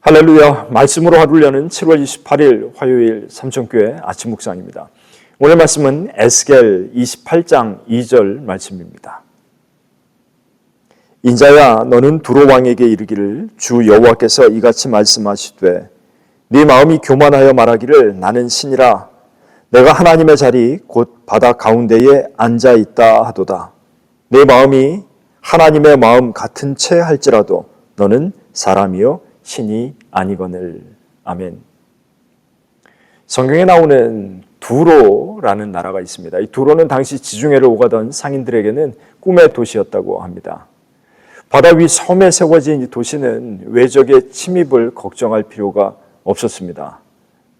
할렐루야. 말씀으로 하루를 여는 7월 28일 화요일 삼천교회 아침 묵상입니다. 오늘 말씀은 에스겔 28장 2절 말씀입니다. 인자야, 너는 두로 왕에게 이르기를 주 여호와께서 이같이 말씀하시되 네 마음이 교만하여 말하기를 나는 신이라 내가 하나님의 자리 곧 바다 가운데에 앉아 있다 하도다. 내 마음이 하나님의 마음 같은 채 할지라도 너는 사람이요 신이 아니거늘. 아멘. 성경에 나오는 두로라는 나라가 있습니다. 이 두로는 당시 지중해를 오가던 상인들에게는 꿈의 도시였다고 합니다. 바다 위 섬에 세워진 이 도시는 외적의 침입을 걱정할 필요가 없었습니다.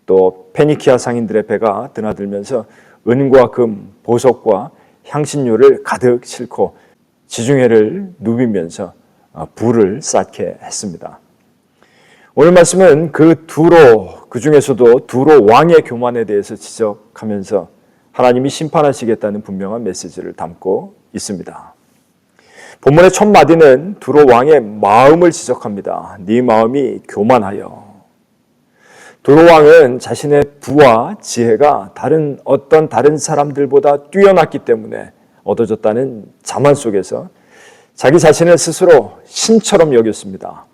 또 페니키아 상인들의 배가 드나들면서 은과 금, 보석과 향신료를 가득 싣고 지중해를 누비면서 부를 쌓게 했습니다. 오늘 말씀은 그 중에서도 두로 왕의 교만에 대해서 지적하면서 하나님이 심판하시겠다는 분명한 메시지를 담고 있습니다. 본문의 첫 마디는 두로 왕의 마음을 지적합니다. 네 마음이 교만하여. 두로 왕은 자신의 부와 지혜가 다른 사람들보다 뛰어났기 때문에 얻어졌다는 자만 속에서 자기 자신을 스스로 신처럼 여겼습니다.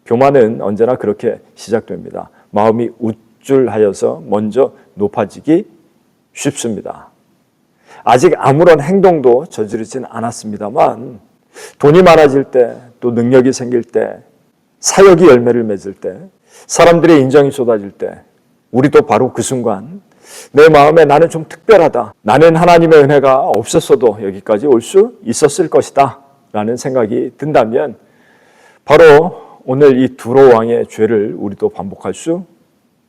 교만은 언제나 그렇게 시작됩니다. 마음이 우쭐하여서 먼저 높아지기 쉽습니다. 아직 아무런 행동도 저지르진 않았습니다만 돈이 많아질 때, 또 능력이 생길 때, 사역이 열매를 맺을 때, 사람들의 인정이 쏟아질 때 우리도 바로 그 순간 내 마음에 나는 좀 특별하다. 나는 하나님의 은혜가 없었어도 여기까지 올 수 있었을 것이다. 라는 생각이 든다면 바로 오늘 이 두로 왕의 죄를 우리도 반복할 수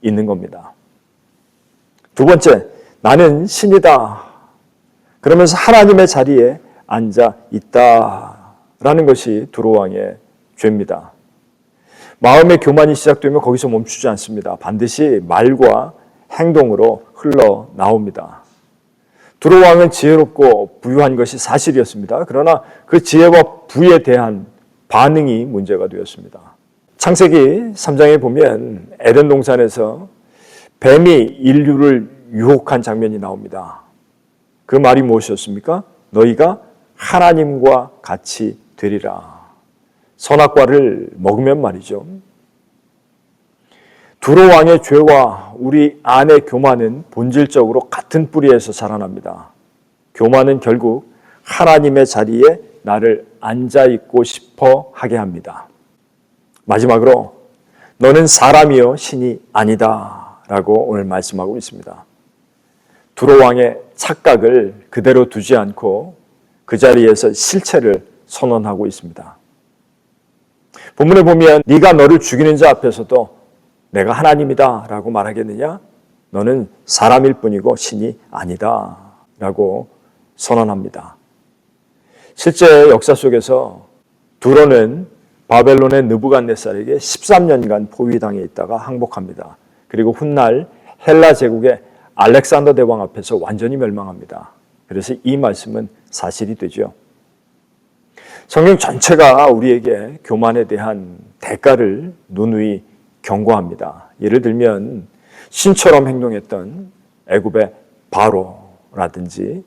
있는 겁니다. 두 번째, 나는 신이다. 그러면서 하나님의 자리에 앉아 있다라는 것이 두로 왕의 죄입니다. 마음의 교만이 시작되면 거기서 멈추지 않습니다. 반드시 말과 행동으로 흘러나옵니다. 두로 왕은 지혜롭고 부유한 것이 사실이었습니다. 그러나 그 지혜와 부에 대한 반응이 문제가 되었습니다. 창세기 3장에 보면 에덴 동산에서 뱀이 인류를 유혹한 장면이 나옵니다. 그 말이 무엇이었습니까? 너희가 하나님과 같이 되리라. 선악과를 먹으면 말이죠. 두로 왕의 죄와 우리 안의 교만은 본질적으로 같은 뿌리에서 자라납니다. 교만은 결국 하나님의 자리에 나를 앉아있고 싶어 하게 합니다. 마지막으로 너는 사람이요 신이 아니다 라고 오늘 말씀하고 있습니다. 두로 왕의 착각을 그대로 두지 않고 그 자리에서 실체를 선언하고 있습니다. 본문에 보면 네가 너를 죽이는 자 앞에서도 내가 하나님이다 라고 말하겠느냐? 너는 사람일 뿐이고 신이 아니다 라고 선언합니다. 실제 역사 속에서 두로는 바벨론의 느부갓네살에게 13년간 포위당해 있다가 항복합니다. 그리고 훗날 헬라 제국의 알렉산더 대왕 앞에서 완전히 멸망합니다. 그래서 이 말씀은 사실이 되죠. 성경 전체가 우리에게 교만에 대한 대가를 누누이 경고합니다. 예를 들면 신처럼 행동했던 애굽의 바로라든지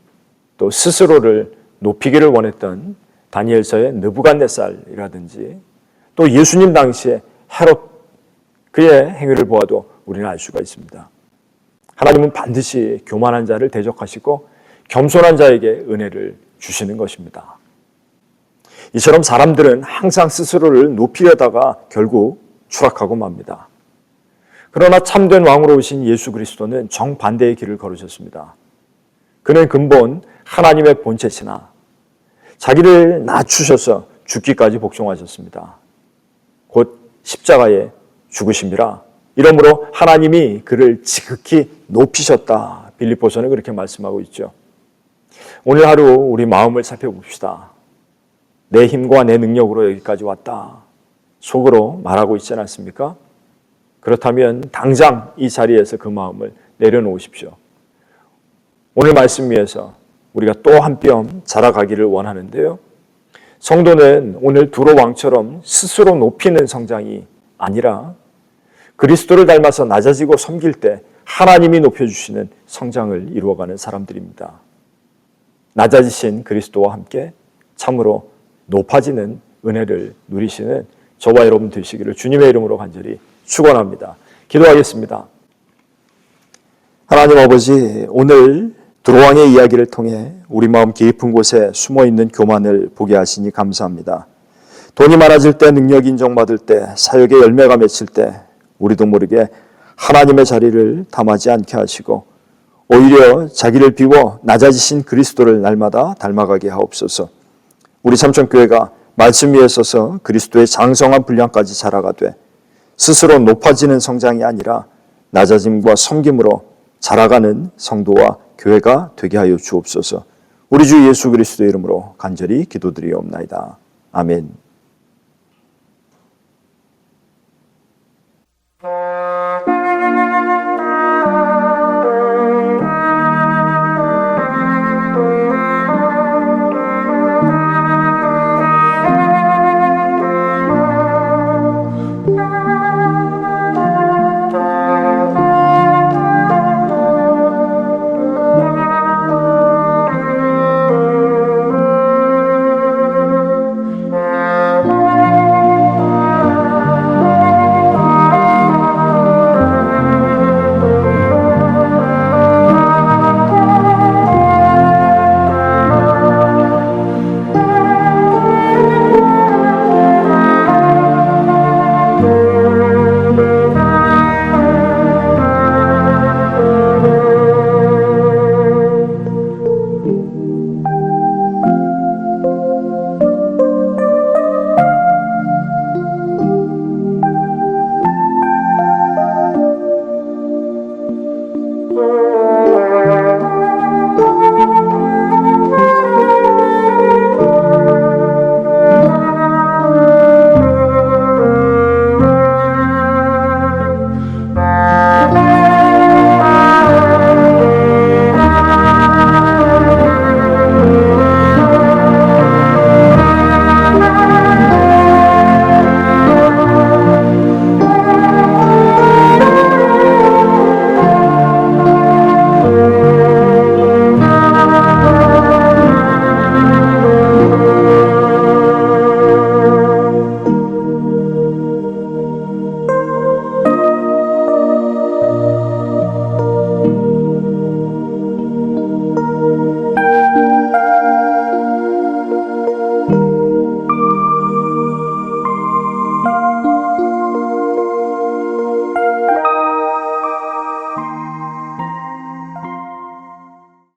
또 스스로를 높이기를 원했던 다니엘서의 느부갓네살이라든지 또 예수님 당시에 헤롯 그의 행위를 보아도 우리는 알 수가 있습니다. 하나님은 반드시 교만한 자를 대적하시고 겸손한 자에게 은혜를 주시는 것입니다. 이처럼 사람들은 항상 스스로를 높이려다가 결국 추락하고 맙니다. 그러나 참된 왕으로 오신 예수 그리스도는 정반대의 길을 걸으셨습니다. 그는 근본 하나님의 본체시나 자기를 낮추셔서 죽기까지 복종하셨습니다. 곧 십자가에 죽으심이라. 이러므로 하나님이 그를 지극히 높이셨다. 빌립보서는 그렇게 말씀하고 있죠. 오늘 하루 우리 마음을 살펴봅시다. 내 힘과 내 능력으로 여기까지 왔다. 속으로 말하고 있지 않습니까? 그렇다면 당장 이 자리에서 그 마음을 내려놓으십시오. 오늘 말씀 위해서 우리가 또 한 뼘 자라가기를 원하는데요. 성도는 오늘 두로 왕처럼 스스로 높이는 성장이 아니라 그리스도를 닮아서 낮아지고 섬길 때 하나님이 높여주시는 성장을 이루어가는 사람들입니다. 낮아지신 그리스도와 함께 참으로 높아지는 은혜를 누리시는 저와 여러분 되시기를 주님의 이름으로 간절히 축원합니다. 기도하겠습니다. 하나님 아버지, 오늘 두로왕의 이야기를 통해 우리 마음 깊은 곳에 숨어있는 교만을 보게 하시니 감사합니다. 돈이 많아질 때, 능력이 인정받을 때, 사역의 열매가 맺힐 때 우리도 모르게 하나님의 자리를 담하지 않게 하시고 오히려 자기를 비워 낮아지신 그리스도를 날마다 닮아가게 하옵소서. 우리 삼천교회가 말씀 위에 서서 그리스도의 장성한 분량까지 자라가되 스스로 높아지는 성장이 아니라 낮아짐과 섬김으로 자라가는 성도와 교회가 되게 하여 주옵소서. 우리 주 예수 그리스도의 이름으로 간절히 기도드리옵나이다. 아멘.